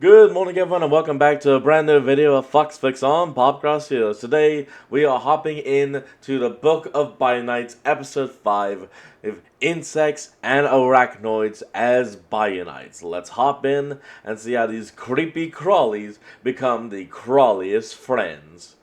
Good morning everyone and welcome back to a brand new video of Fox Fix on Popcross Heroes. Today we are hopping in to the Book of Biunites episode 5 with insects and arachnoids as Biunites. Let's hop in and see how these creepy crawlies become the crawliest friends.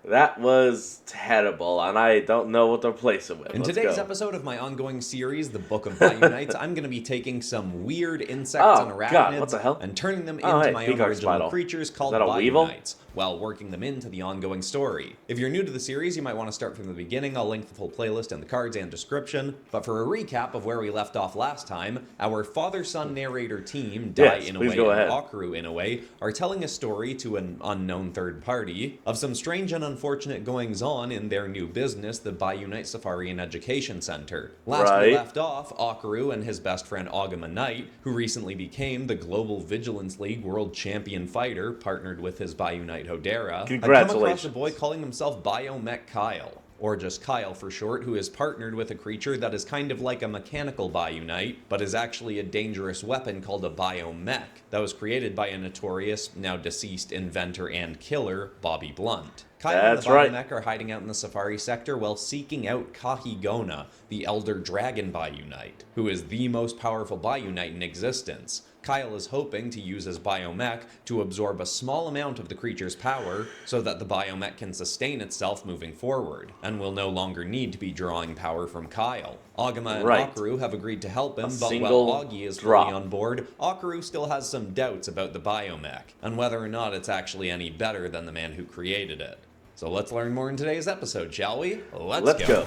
That was terrible, and I don't know what to replace it with. In today's episode of my ongoing series, The Book of Biunites, I'm going to be taking some weird insects and arachnids God, what the hell? and turning them into my own original creatures called Biunites, while working them into the ongoing story. If you're new to the series, you might want to start from the beginning. I'll link the full playlist in the cards and description. But for a recap of where we left off last time, our father-son narrator team, Dai Inoue and Akaru Inoue, are telling a story to an unknown third party of some strange and unfortunate goings-on in their new business, the Biunite Safari and Education Center. Last we left off, Akaru and his best friend Agama Knight, who recently became the Global Vigilance League World Champion Fighter, partnered with his Biunite Hodera, had come across a boy calling himself Biomech Kyle, or just Kyle for short, who is partnered with a creature that is kind of like a mechanical Biunite, but is actually a dangerous weapon called a Biomech that was created by a notorious, now deceased inventor and killer, Bobby Blunt. Kyle and the Biomech are hiding out in the Safari sector while seeking out Kahigona, the Elder Dragon Biunite, who is the most powerful Biunite in existence. Kyle is hoping to use his Biomech to absorb a small amount of the creature's power so that the Biomech can sustain itself moving forward, and will no longer need to be drawing power from Kyle. Agama and Akaru have agreed to help him, but while Augie is fully on board, Akaru still has some doubts about the Biomech, and whether or not it's actually any better than the man who created it. So let's learn more in today's episode, shall we? Let's go.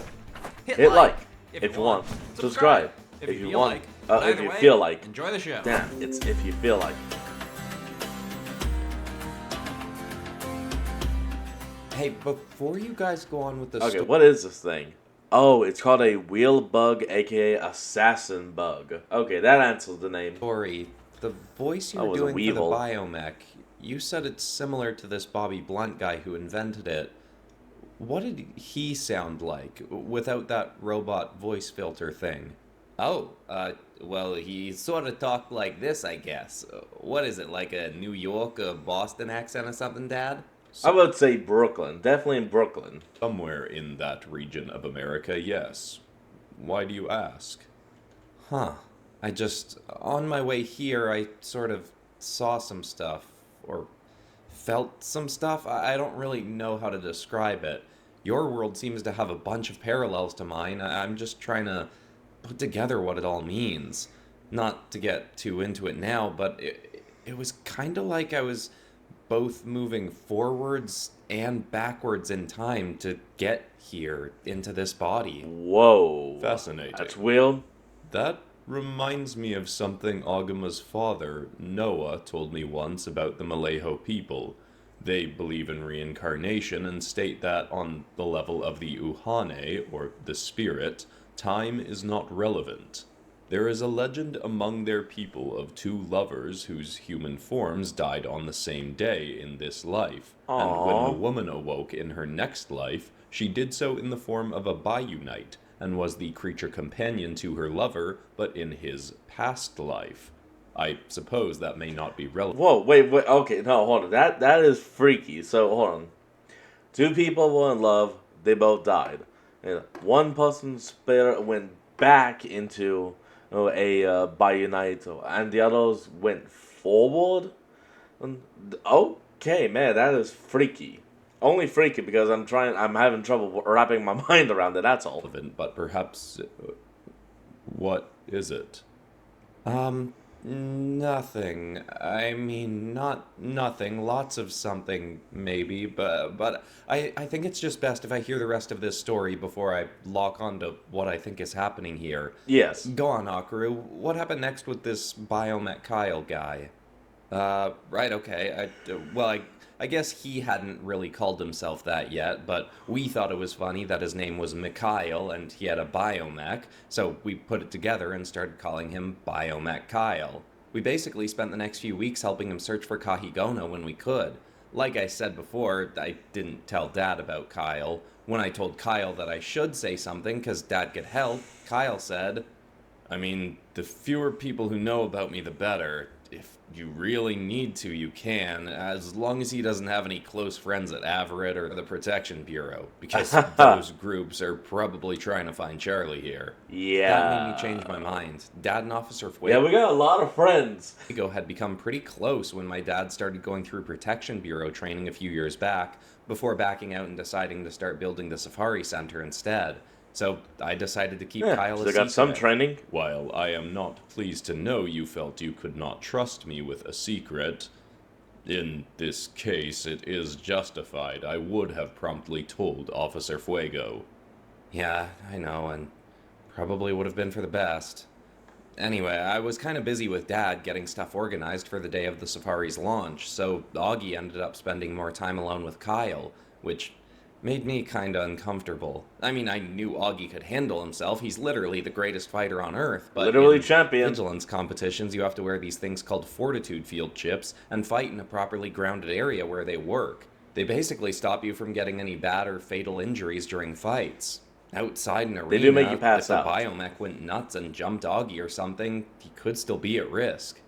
Hit like if you want. Subscribe if you want. If you feel like. Enjoy the show. Damn, it's if you feel like. Hey, before you guys go on with the story... Okay, what is this thing? Oh, it's called a wheel bug, aka assassin bug. Okay, that answers the name. Story. The voice you're doing for the Biomech, you said it's similar to this Bobby Blunt guy who invented it. What did he sound like without that robot voice filter thing? Oh, well, he sort of talked like this, I guess. What is it, like a New York or Boston accent or something, Dad? I would say Brooklyn. Definitely in Brooklyn. Somewhere in that region of America, yes. Why do you ask? I just, on my way here, I sort of saw some stuff, or felt some stuff. I don't really know how to describe it. Your world seems to have a bunch of parallels to mine. I'm just trying to put together what it all means. Not to get too into it now, but it was kind of like I was both moving forwards and backwards in time to get here into this body. Whoa. Fascinating. That's weird. That reminds me of something Agama's father, Noah, told me once about the Malayo people. They believe in reincarnation and state that on the level of the Uhane, or the spirit, time is not relevant. There is a legend among their people of two lovers whose human forms died on the same day in this life. Aww. And when the woman awoke in her next life, she did so in the form of a Biunite, and was the creature companion to her lover, but in his past life. I suppose that may not be relevant. Whoa, wait, okay, no, hold on. That is freaky. So, hold on. Two people were in love, they both died. And one person's spirit went back into a Biunite, and the others went forward? Okay, man, that is freaky. Only freaky because I'm having trouble wrapping my mind around it, that's all. But perhaps, what is it? Nothing. I mean, not nothing. Lots of something, maybe, but I think it's just best if I hear the rest of this story before I lock onto what I think is happening here. Yes. Go on, Akaru. What happened next with this Biomech Kyle guy? Right, okay. I guess he hadn't really called himself that yet, but we thought it was funny that his name was Mikhail and he had a Biomech, so we put it together and started calling him Biomech Kyle. We basically spent the next few weeks helping him search for Kahigona when we could. Like I said before, I didn't tell Dad about Kyle. When I told Kyle that I should say something because Dad could help, Kyle said, I mean, the fewer people who know about me, the better. if you really need to, you can, as long as he doesn't have any close friends at Avaret or the Protection Bureau, because those groups are probably trying to find Charlie here. Yeah. That made me change my mind. Dad and Officer Fuego Yeah, we got a lot of friends. had become pretty close when my dad started going through Protection Bureau training a few years back, before backing out and deciding to start building the Safari Center instead. So I decided to keep Kyle a secret. So got some training. While I am not pleased to know you felt you could not trust me with a secret, in this case it is justified. I would have promptly told Officer Fuego. Yeah, I know, and probably would have been for the best. Anyway, I was kind of busy with Dad getting stuff organized for the day of the Safari's launch, so Augie ended up spending more time alone with Kyle, which made me kinda uncomfortable. I mean, I knew Augie could handle himself. He's literally the greatest fighter on Earth. But literally in champion. vigilance competitions, you have to wear these things called fortitude field chips and fight in a properly grounded area where they work. They basically stop you from getting any bad or fatal injuries during fights. Outside an arena, They do make you pass if out. the biomech went nuts and jumped Augie or something, he could still be at risk.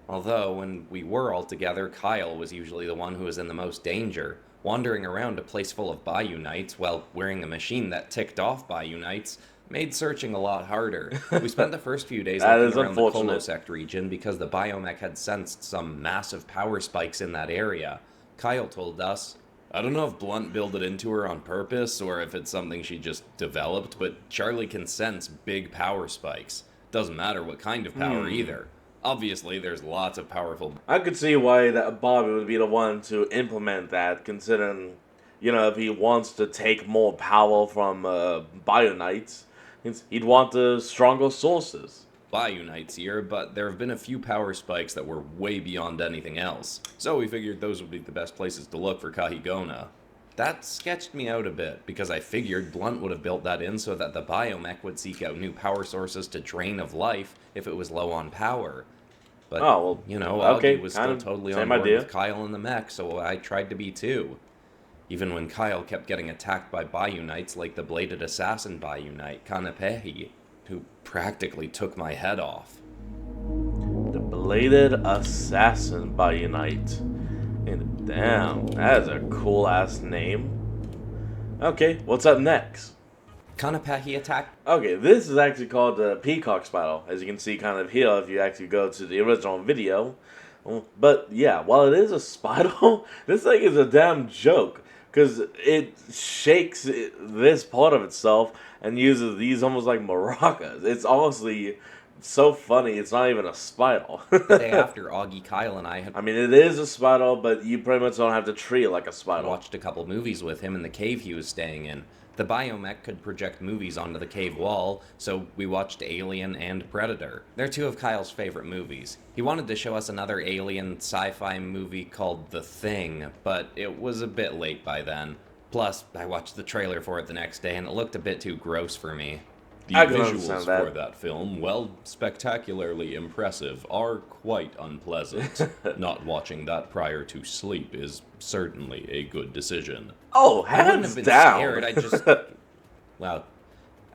Although, when we were all together, Kyle was usually the one who was in the most danger, wandering around a place full of Biunites while wearing a machine that ticked off Biunites made searching a lot harder. We spent the first few days looking around the Kolosect region because the biomech had sensed some massive power spikes in that area. Kyle told us, I don't know if Blunt built it into her on purpose or if it's something she just developed, but Charlie can sense big power spikes. Doesn't matter what kind of power either. Obviously, there's lots of powerful... I could see why that Bobby would be the one to implement that, considering, you know, if he wants to take more power from Biunites, he'd want the stronger sources. Biunites here, but there have been a few power spikes that were way beyond anything else. So we figured those would be the best places to look for Kahigona. That sketched me out a bit, because I figured Blunt would have built that in so that the biomech would seek out new power sources to drain of life if it was low on power. But, you know, Augie was still totally on board with Kyle and the mech, so I tried to be too. Even when Kyle kept getting attacked by Biunites like the bladed assassin Biunite, Kanepehi, who practically took my head off. The bladed assassin Biunite. And damn, that is a cool ass name. Okay, what's up next? Kanepehi attacked. Okay, this is actually called the Peacock's Battle, as you can see kind of here if you actually go to the original video. But yeah, while it is a Spider, this thing is a damn joke, because it shakes this part of itself and uses these almost like maracas. It's honestly so funny, it's not even a spider. The day after, Augie, Kyle, and I had... I mean, it is a spider, but you pretty much don't have to treat it like a spider. Watched a couple movies with him in the cave he was staying in. The biomech could project movies onto the cave wall, so we watched Alien and Predator. They're two of Kyle's favorite movies. He wanted to show us another alien sci-fi movie called The Thing, but it was a bit late by then. Plus, I watched the trailer for it the next day and it looked a bit too gross for me. The visuals for that film, while spectacularly impressive, are quite unpleasant. Not watching that prior to sleep is certainly a good decision. Oh, I wouldn't hands have been down. scared, I just... Well,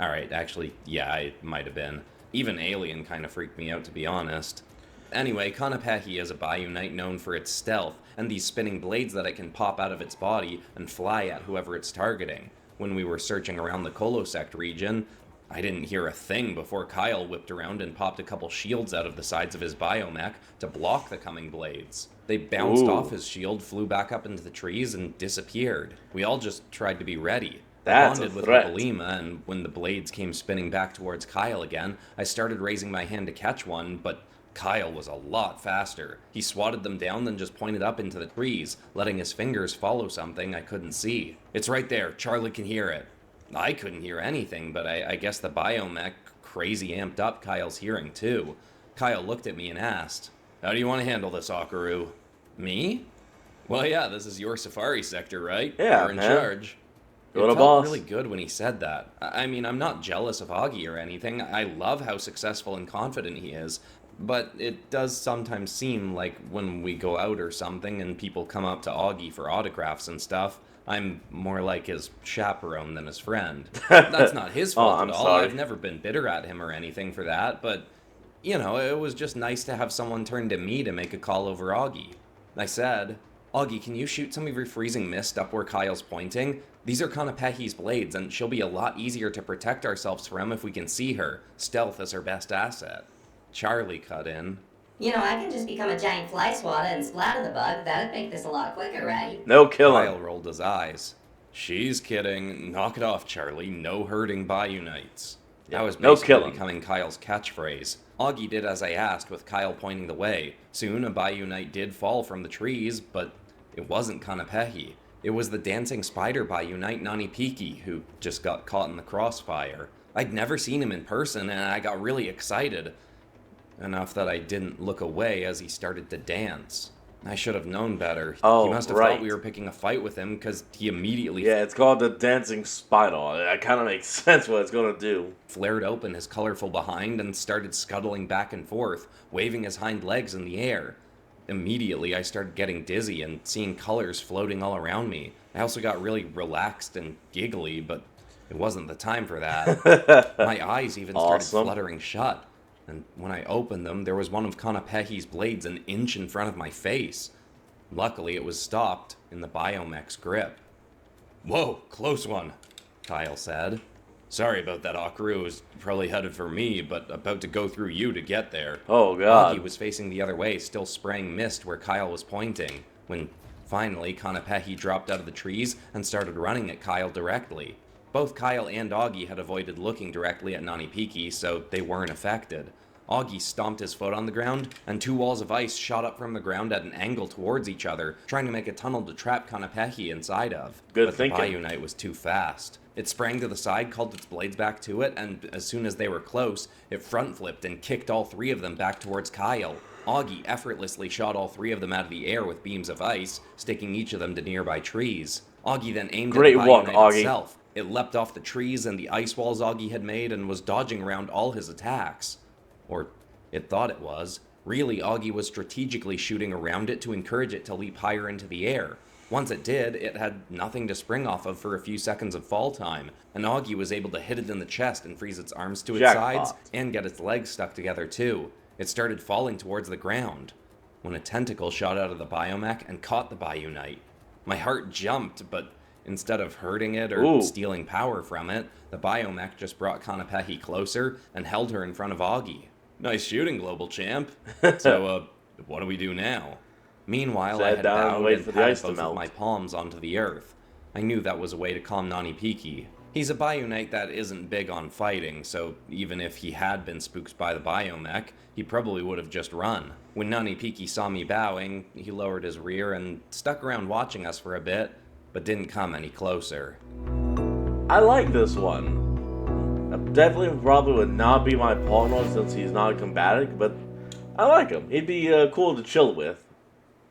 alright, actually, yeah, I might have been. Even Alien kind of freaked me out, to be honest. Anyway, Kanepehi is a Biunite known for its stealth, and these spinning blades that it can pop out of its body and fly at whoever it's targeting. When we were searching around the Kolosect region, I didn't hear a thing before Kyle whipped around and popped a couple shields out of the sides of his biomech to block the coming blades. They bounced off his shield, flew back up into the trees, and disappeared. We all just tried to be ready. That's I a bonded with threat. Habalima, and when the blades came spinning back towards Kyle again, I started raising my hand to catch one, but Kyle was a lot faster. He swatted them down, then just pointed up into the trees, letting his fingers follow something I couldn't see. It's right there. Charlie can hear it. I couldn't hear anything, but I guess the biomech crazy amped up Kyle's hearing too. Kyle looked at me and asked, "How do you want to handle this, Akaru?" Me? Well, yeah, this is your safari sector, right? Yeah, You're in man. charge. You're It the felt boss. really good when he said that. I mean, I'm not jealous of Augie or anything. I love how successful and confident he is. But it does sometimes seem like when we go out or something and people come up to Augie for autographs and stuff, I'm more like his chaperone than his friend. That's not his fault I'm at all. sorry. I've never been bitter at him or anything for that, but You know, it was just nice to have someone turn to me to make a call over Augie. I said, Augie, can you shoot some of your freezing mist up where Kyle's pointing? These are Kanapehi's blades, and she'll be a lot easier to protect ourselves from if we can see her. Stealth is her best asset. Charlie cut in. You know, I can just become a giant fly swatter and splatter the bug. That'd make this a lot quicker, right? No killing. Kyle rolled his eyes. She's kidding. Knock it off, Charlie. No hurting Biunites. That was basically becoming Kyle's catchphrase. Augie did as I asked, with Kyle pointing the way. Soon, a Biunite did fall from the trees, but it wasn't Kanapehi. It was the dancing spider Biunite Nanipiki, who just got caught in the crossfire. I'd never seen him in person, and I got really excited. Enough that I didn't look away as he started to dance. I should have known better. Oh, he must have thought we were picking a fight with him, because he immediately... Yeah, it's called the dancing spider. That kind of makes sense what it's going to do. Flared open his colorful behind and started scuttling back and forth, waving his hind legs in the air. Immediately, I started getting dizzy and seeing colors floating all around me. I also got really relaxed and giggly, but it wasn't the time for that. My eyes even started fluttering shut. And when I opened them, there was one of Kanapehi's blades an inch in front of my face. Luckily, it was stopped in the Biomech's grip. Whoa, close one, Kyle said. Sorry about that, Akaru. It was probably headed for me, but about to go through you to get there. Oh, God. Augie was facing the other way, still spraying mist where Kyle was pointing, when finally Kanapehi dropped out of the trees and started running at Kyle directly. Both Kyle and Augie had avoided looking directly at Nanipiki, so they weren't affected. Augie stomped his foot on the ground, and two walls of ice shot up from the ground at an angle towards each other, trying to make a tunnel to trap Kanapehi inside of. Good thinking. But the Biunite was too fast. It sprang to the side, called its blades back to it, and as soon as they were close, it front-flipped and kicked all three of them back towards Kyle. Augie effortlessly shot all three of them out of the air with beams of ice, sticking each of them to nearby trees. Augie then aimed at the Biunite itself. It leapt off the trees and the ice walls Augie had made and was dodging around all his attacks. Or it thought it was. Really, Augie was strategically shooting around it to encourage it to leap higher into the air. Once it did, it had nothing to spring off of for a few seconds of fall time, and Augie was able to hit it in the chest and freeze its arms to its sides and get its legs stuck together too. It started falling towards the ground, when a tentacle shot out of the Biomech and caught the Biunite. My heart jumped, but instead of hurting it or stealing power from it, the Biomech just brought Kanapehi closer and held her in front of Augie. Nice shooting, Global Champ. So, what do we do now? Meanwhile, I had bowed and patted both of my palms onto the earth. I knew that was a way to calm Nanipiki. He's a Biunite that isn't big on fighting, so even if he had been spooked by the Biomech, he probably would have just run. When Nanipiki saw me bowing, he lowered his rear and stuck around watching us for a bit, but didn't come any closer. I like this one. Definitely probably would not be my partner since he's not combative, but I like him. He'd be cool to chill with.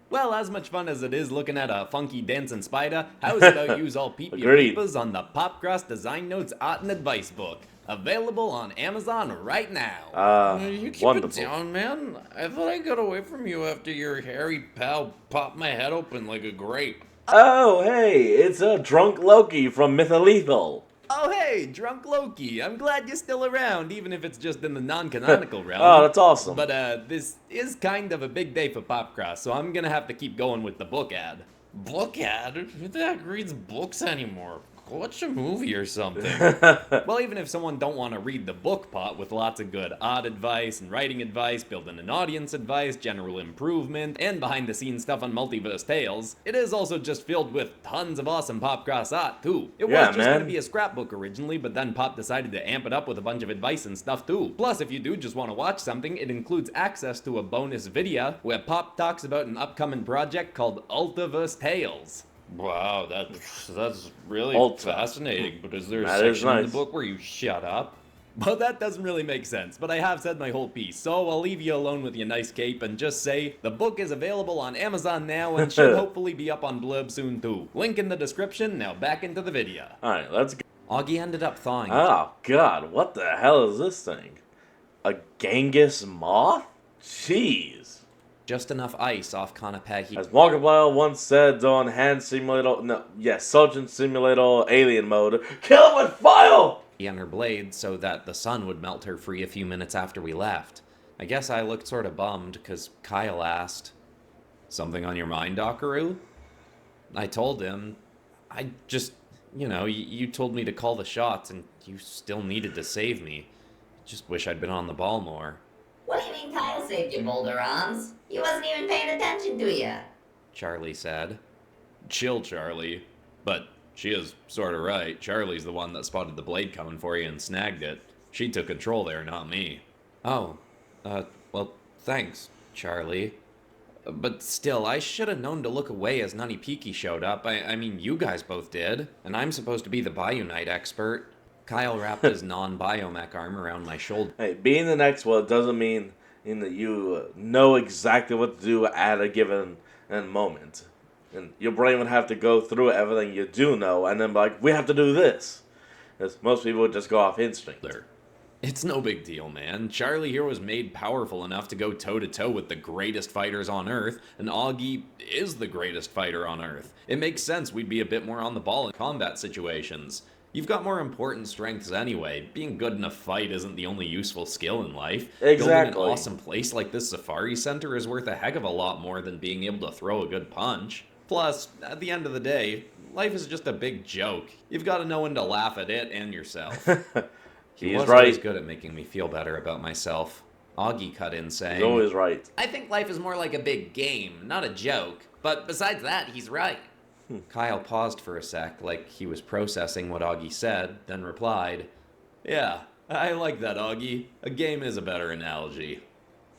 Well, as much fun as it is looking at a funky dancing spider, how's about use all peep your peepers on the Popcross Design Notes Art and Advice book? Available on Amazon right now. You keep wonderful. it down, man. I thought I got away from you after your hairy pal popped my head open like a grape. Oh, hey, it's a drunk Loki from Mytholethal. Oh, hey, Drunk Loki. I'm glad you're still around, even if it's just in the non-canonical realm. Oh, that's awesome. But, this is kind of a big day for Popcross, so I'm gonna have to keep going with the book ad. Book ad? Who the heck reads books anymore? Watch a movie or something. Well, even if someone don't want to read the book pot with lots of good art advice and writing advice, building an audience advice, general improvement, and behind-the-scenes stuff on Multiverse Tales, it is also just filled with tons of awesome Popcross art, too. It was just going to be a scrapbook originally, but then Pop decided to amp it up with a bunch of advice and stuff, too. Plus, if you do just want to watch something, it includes access to a bonus video where Pop talks about an upcoming project called Ultiverse Tales. Wow, that's really fascinating, but is there a section in the book where you shut up? Well, that doesn't really make sense, but I have said my whole piece, so I'll leave you alone with your nice cape and just say, the book is available on Amazon now and should hopefully be up on Blurb soon too. Link in the description, now back into the video. Alright, let's go. Augie ended up thawing. Oh, God, what the hell is this thing? A Genghis moth? Jeez. Just enough ice off Kanapehi. As Markiplier once said on Sergeant Simulator Alien Mode, kill him with fire! On her blade so that the sun would melt her free a few minutes after we left. I guess I looked sort of bummed because Kyle asked, "Something on your mind, Dakaru?" I told him, I just, you told me to call the shots and you still needed to save me. Just wish I'd been on the ball more. What do you mean Kyle saved you, Boulder Arms? He wasn't even paying attention to you. Charlie said. Chill, Charlie. But she is sort of right. Charlie's the one that spotted the blade coming for you and snagged it. She took control there, not me. Oh, well, thanks, Charlie. But still, I should have known to look away as Nani Piki showed up. I mean, you guys both did. And I'm supposed to be the Biunite expert. Kyle wrapped his non-biomech arm around my shoulder. Hey, being the next one doesn't mean that you know exactly what to do at a given moment. And your brain would have to go through everything you do know and then be like, we have to do this. Because most people would just go off instinct. It's no big deal, man. Charlie here was made powerful enough to go toe-to-toe with the greatest fighters on Earth, and Augie is the greatest fighter on Earth. It makes sense we'd be a bit more on the ball in combat situations. You've got more important strengths anyway. Being good in a fight isn't the only useful skill in life. Exactly. Building an awesome place like this safari center is worth a heck of a lot more than being able to throw a good punch. Plus, at the end of the day, life is just a big joke. You've got to know when to laugh at it and yourself. He's was right. Always good at making me feel better about myself. Augie cut in saying, He's always right. I think life is more like a big game, not a joke. But besides that, he's right. Kyle paused for a sec, like he was processing what Augie said, then replied, Yeah, I like that, Augie. A game is a better analogy.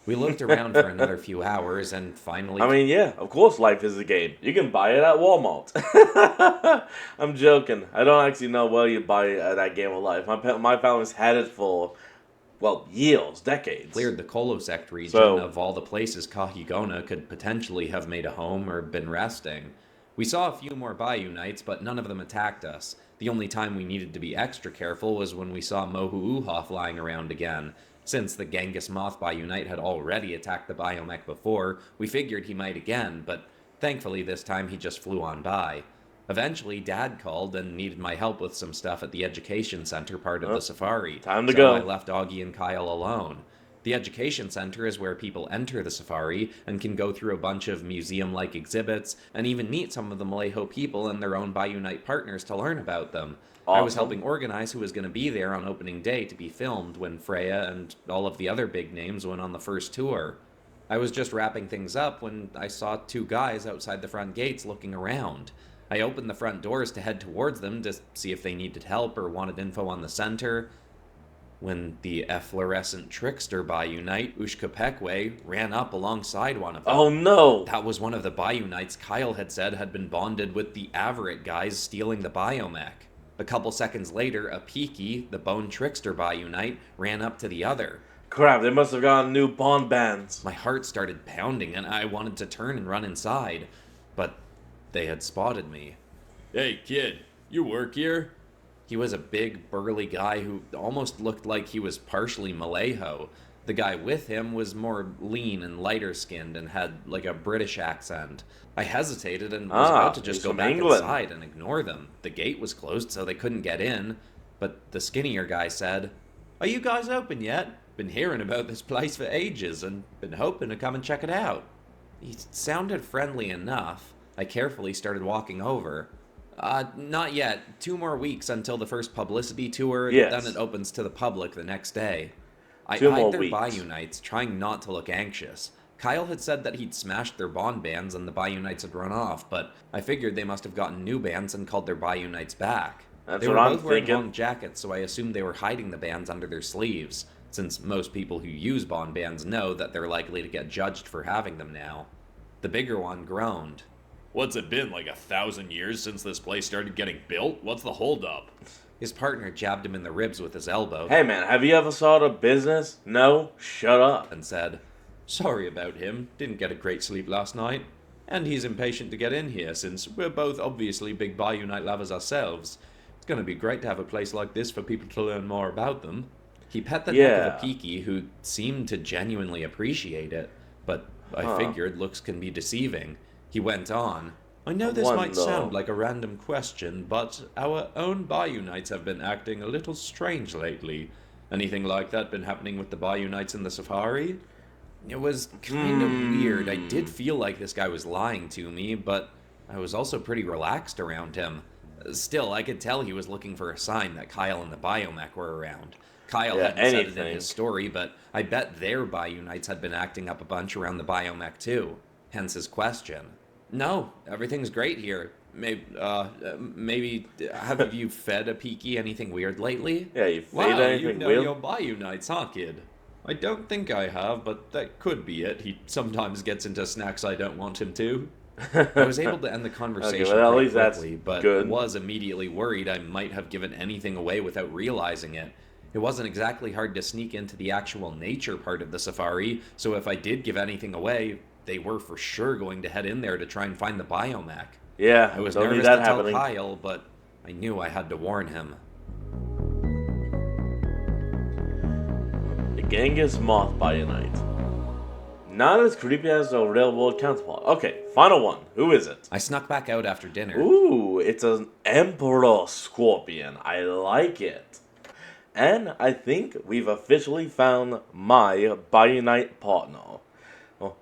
We looked around for another few hours and finally... I mean, yeah, of course life is a game. You can buy it at Walmart. I'm joking. I don't actually know where you buy that game of life. My family's had it for, well, years, decades. Cleared the Kolosect region of all the places Kahigona could potentially have made a home or been resting. We saw a few more Biunites, but none of them attacked us. The only time we needed to be extra careful was when we saw Mohu Uha flying around again. Since the Genghis Moth Biunite had already attacked the Biomech before, we figured he might again, but thankfully this time he just flew on by. Eventually, Dad called and needed my help with some stuff at the education center part of the safari. Time to go. I left Augie and Kyle alone. The education center is where people enter the safari and can go through a bunch of museum-like exhibits and even meet some of the Malayo people and their own Biunite partners to learn about them. Awesome. I was helping organize who was going to be there on opening day to be filmed when Freya and all of the other big names went on the first tour. I was just wrapping things up when I saw two guys outside the front gates looking around. I opened the front doors to head towards them to see if they needed help or wanted info on the center, when the efflorescent trickster Biunite, Ushkapekwe, ran up alongside one of them. Oh no! That was one of the Biunites Kyle had said had been bonded with the Avarit guys stealing the Biomech. A couple seconds later, a Piki, the Bone Trickster Biunite, ran up to the other. Crap, they must have gotten new bond bands. My heart started pounding and I wanted to turn and run inside, but they had spotted me. Hey kid, you work here? He was a big, burly guy who almost looked like he was partially Malayo. The guy with him was more lean and lighter-skinned and had, like, a British accent. I hesitated and was about to just go back inside and ignore them. The gate was closed, so they couldn't get in. But the skinnier guy said, "Are you guys open yet? Been hearing about this place for ages and been hoping to come and check it out." He sounded friendly enough. I carefully started walking over. Not yet. 2 more weeks until the first publicity tour, then it opens to the public the next day. I eyed their Biunites, trying not to look anxious. Kyle had said that he'd smashed their bond bands and the Biunites had run off, but I figured they must have gotten new bands and called their Biunites back. That's they were what I'm both wearing thinking. long jackets, so I assumed they were hiding the bands under their sleeves, since most people who use bond bands know that they're likely to get judged for having them now. The bigger one groaned. What's it been, like 1,000 years since this place started getting built? What's the holdup? His partner jabbed him in the ribs with his elbow. Hey man, have you ever saw the business? No? Shut up. And said, "Sorry about him. Didn't get a great sleep last night. And he's impatient to get in here since we're both obviously big Biunite lovers ourselves. It's going to be great to have a place like this for people to learn more about them." He pet the neck of a Piki who seemed to genuinely appreciate it, but I figured looks can be deceiving. He went on, "I know this might sound like a random question, but our own Biunites have been acting a little strange lately. Anything like that been happening with the Biunites in the safari?" It was kind of weird. I did feel like this guy was lying to me, but I was also pretty relaxed around him. Still, I could tell he was looking for a sign that Kyle and the Biomech were around. Kyle hadn't said it in his story, but I bet their Biunites had been acting up a bunch around the Biomech too. Hence his question. No, everything's great here. Maybe have you fed a Peaky anything weird lately? Yeah, you fed anything weird? Wow, you know your Biunites, huh, kid? I don't think I have, but that could be it. He sometimes gets into snacks I don't want him to. I was able to end the conversation pretty quickly, but was immediately worried I might have given anything away without realizing it. It wasn't exactly hard to sneak into the actual nature part of the safari, so if I did give anything away, they were for sure going to head in there to try and find the Biomech. Yeah, I was nervous to tell Kyle, but I knew I had to warn him. The Genghis Moth Biunite. Not as creepy as the real-world counterpart. Okay, final one. Who is it? I snuck back out after dinner. Ooh, it's an Emperor Scorpion. I like it. And I think we've officially found my Biunite partner.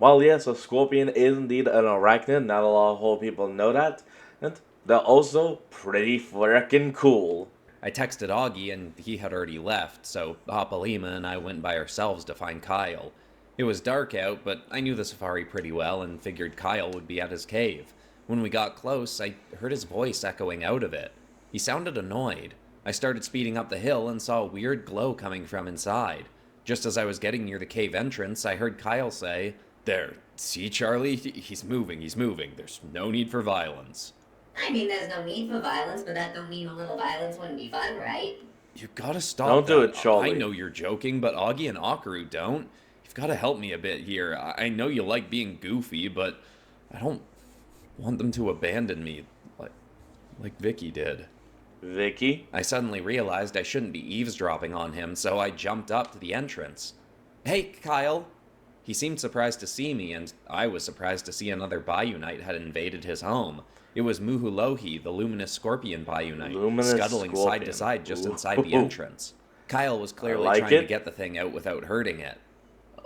Well, yes, a Scorpion is indeed an arachnid. Not a lot of whole people know that. And they're also pretty freaking cool. I texted Augie and he had already left, so Hopalima and I went by ourselves to find Kyle. It was dark out, but I knew the safari pretty well and figured Kyle would be at his cave. When we got close, I heard his voice echoing out of it. He sounded annoyed. I started speeding up the hill and saw a weird glow coming from inside. Just as I was getting near the cave entrance, I heard Kyle say, "There, see Charlie? He's moving. There's no need for violence." I mean, there's no need for violence, but that don't mean a little violence wouldn't be fun, right? You gotta stop Don't do it, Charlie. I know you're joking, but Augie and Akaru don't. You've gotta help me a bit here. I know you like being goofy, but I don't want them to abandon me like Vicky did. Vicky? I suddenly realized I shouldn't be eavesdropping on him, so I jumped up to the entrance. "Hey, Kyle!" He seemed surprised to see me, and I was surprised to see another Biunite had invaded his home. It was Muhulohi, the luminous scorpion Biunite, scuttling side to side just inside the entrance. Kyle was clearly trying to get the thing out without hurting it.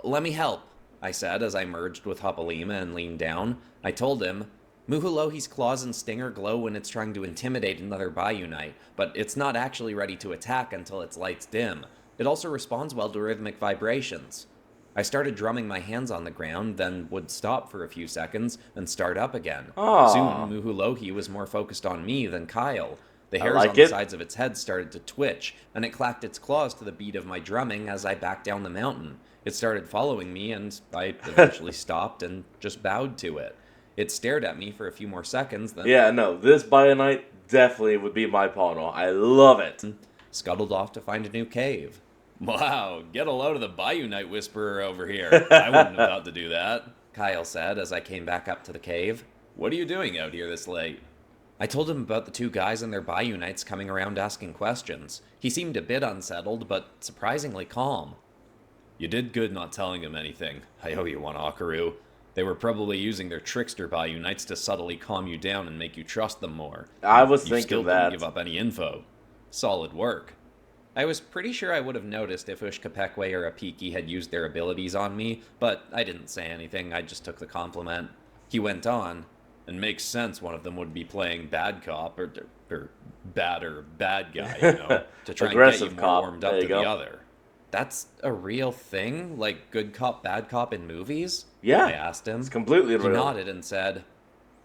"Let me help," I said as I merged with Hopalima and leaned down. I told him, "Muhulohi's claws and stinger glow when it's trying to intimidate another Biunite, but it's not actually ready to attack until its lights dim. It also responds well to rhythmic vibrations." I started drumming my hands on the ground, then would stop for a few seconds and start up again. Soon, Muhulohi was more focused on me than Kyle. The hairs on the sides of its head started to twitch, and it clacked its claws to the beat of my drumming as I backed down the mountain. It started following me, and I eventually stopped and just bowed to it. It stared at me for a few more seconds, then... Yeah, no, this Biunite definitely would be my partner. I love it. Scuttled off to find a new cave. "Wow, get a load of the Biunite Whisperer over here. I wouldn't have thought to do that," Kyle said as I came back up to the cave. "What are you doing out here this late?" I told him about the two guys and their Biunites coming around asking questions. He seemed a bit unsettled, but surprisingly calm. "You did good not telling him anything. I owe you one, Akaru. They were probably using their trickster Biunites to subtly calm you down and make you trust them more. I was You thinking still that. didn't give up any info. Solid work." I was pretty sure I would have noticed if Ushkapekwe or Apiki had used their abilities on me, but I didn't say anything, I just took the compliment. He went on, "And makes sense one of them would be playing bad cop, or bad guy, you know, to try and get you more warmed up to the other." "That's a real thing? Like good cop, bad cop in movies?" Yeah, I asked him. It's completely real. He nodded and said,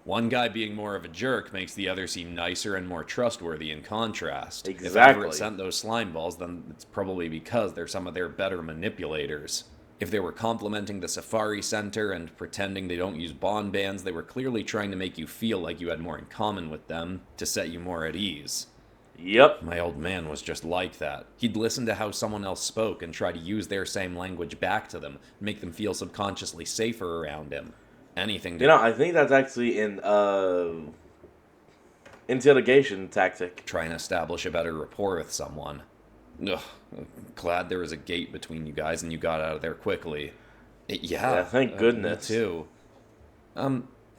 "One guy being more of a jerk makes the other seem nicer and more trustworthy in contrast. Exactly. If Everett sent those slime balls, then it's probably because they're some of their better manipulators. If they were complimenting the Safari Center and pretending they don't use bond bands, they were clearly trying to make you feel like you had more in common with them, to set you more at ease." Yep. My old man was just like that. He'd listen to how someone else spoke and try to use their same language back to them, make them feel subconsciously safer around him. Anything to... You know, I think that's actually an interrogation tactic. Try and establish a better rapport with someone. Ugh, glad there was a gate between you guys and you got out of there quickly. Yeah, thank goodness. Me too.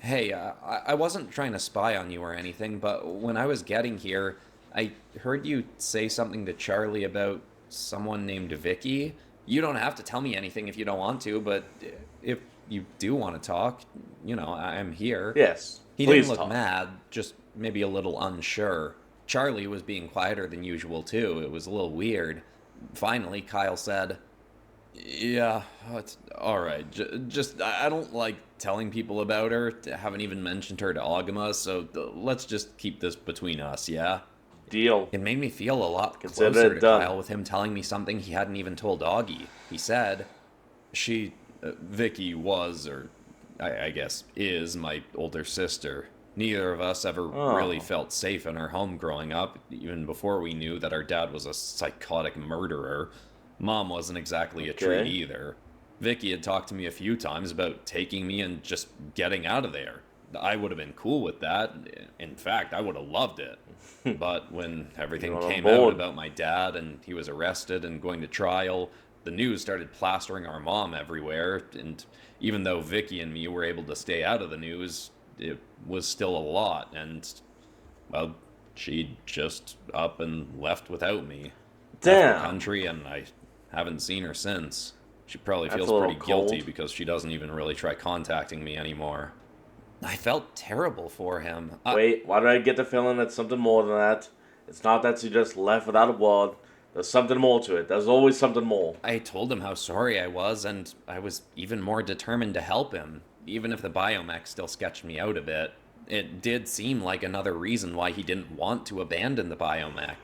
Hey, I wasn't trying to spy on you or anything, but when I was getting here, I heard you say something to Charlie about someone named Vicky. You don't have to tell me anything if you don't want to, but if you do want to talk, you know, I'm here. Yes, He please didn't look talk. mad, just maybe a little unsure. Charlie was being quieter than usual, too. It was a little weird. Finally, Kyle said, Yeah, it's alright. I don't like telling people about her. Haven't even mentioned her to Agama, so let's just keep this between us, yeah? Deal. it made me feel a lot Consider closer it to done. Kyle with him telling me something he hadn't even told Augie. He said, Vicky was, or I guess is, my older sister. Neither of us ever really felt safe in our home growing up, even before we knew that our dad was a psychotic murderer. Mom wasn't exactly a treat either. Vicky had talked to me a few times about taking me and just getting out of there. I would have been cool with that. In fact, I would have loved it. But when everything You're on came board. out about my dad and he was arrested and going to trial, the news started plastering our mom everywhere. And even though Vicky and me were able to stay out of the news, it was still a lot. And, well, she just up and left without me. Left the Damn. country, and I haven't seen her since. She probably That's feels a little pretty guilty cold. because she doesn't even really try contacting me anymore. I felt terrible for him. Wait, why do I get the feeling it's something more than that? It's not that she just left without a word. There's something more to it. There's always something more. I told him how sorry I was, and I was even more determined to help him, even if the biomech still sketched me out a bit. It did seem like another reason why he didn't want to abandon the biomech.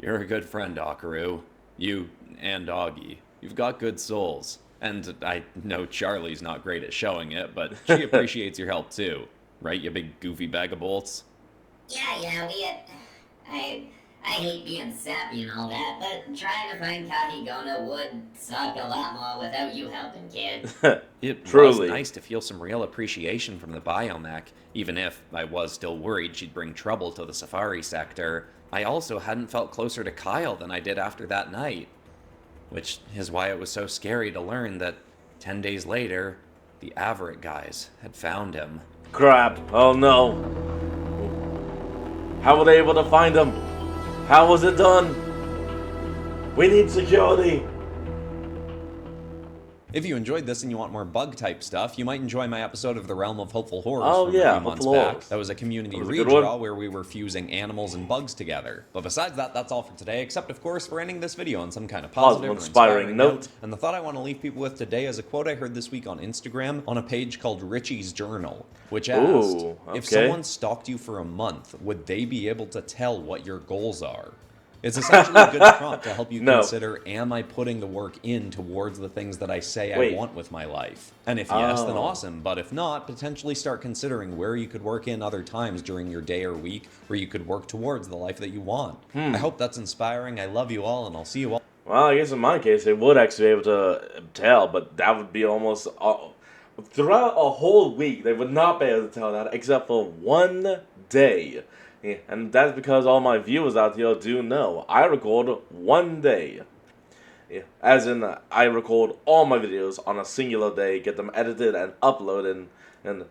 You're a good friend, Akaru. You and Augie. You've got good souls. And I know Charlie's not great at showing it, but she appreciates your help too. Right, you big goofy bag of bolts? I hate being sappy and all that, but trying to find Kahigona would suck a lot more without you helping, kid. It Truly. was nice to feel some real appreciation from the biomech, even if I was still worried she'd bring trouble to the safari sector. I also hadn't felt closer to Kyle than I did after that night. Which is why it was so scary to learn that 10 days later, the Averitt guys had found him. Crap. Oh no. How were they able to find him? How was it done? We need security. If you enjoyed this and you want more bug-type stuff, you might enjoy my episode of The Realm of Hopeful Horrors from a few months back. That was a community That was a good redraw one. where we were fusing animals and bugs together. But besides that, that's all for today, except of course for ending this video on some kind of positive or inspiring note. And the thought I want to leave people with today is a quote I heard this week on Instagram on a page called Richie's Journal, which asked, Ooh, if okay. someone stalked you for a month, would they be able to tell what your goals are? It's essentially a good prompt to help you No. consider, am I putting the work in towards the things that I say Wait. I want with my life? And if yes, then Oh. awesome. But if not, potentially start considering where you could work in other times during your day or week where you could work towards the life that you want. I hope that's inspiring. I love you all, and I'll see you all. Well, I guess in my case, they would actually be able to tell, but that would be almost... throughout a whole week, they would not be able to tell that, except for one day. Yeah, and that's because all my viewers out here do know. I record one day. Yeah, as in, I record all my videos on a singular day, get them edited and uploaded and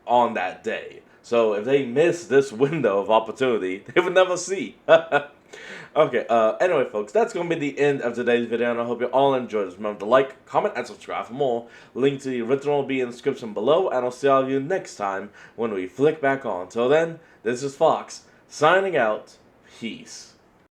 on that day. So if they miss this window of opportunity, they would never see. Okay, anyway, folks, that's going to be the end of today's video, and I hope you all enjoyed this. Remember to like, comment, and subscribe for more. Link to the original will be in the description below, and I'll see all of you next time when we flick back on. Till then, this is Fox, signing out. Peace.